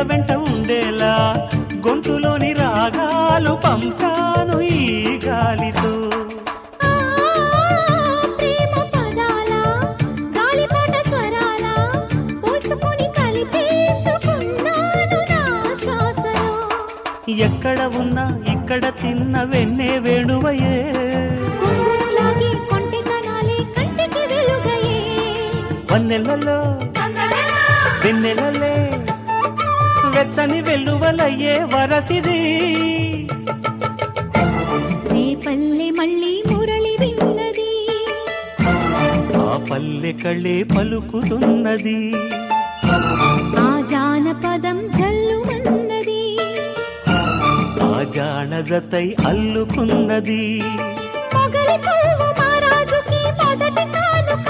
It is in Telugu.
వెంట ఉండేలా గొంతులోని రాగాలు పంపాను ఈ గాలితో. ప్రేమ పదాల గాలిపాట స్వరాల పోసుకొని కలిపేసుకున్నాను నా శ్వాసలో. ఎక్కడ ఉన్నా ఇక్కడ తిన్న వెన్నే వేణువయే, కొంగురులాగి కొంటెతనాలే కంటికి వెలుగయే. వన్నెలలో వెన్నెలలే వెచ్చని వెల్లువలయ్యే వరసిది. నీ పల్లె మళ్ళీ మురళి విన్నది, ఆ పల్లె కళ్ళే పలుకుతున్నది, ఆ జానపదం జల్లుమన్నది, ఆ జానజతై అల్లుకున్నది. మొగలి పువ్వు మహారాజుకి మొదటి కానుక.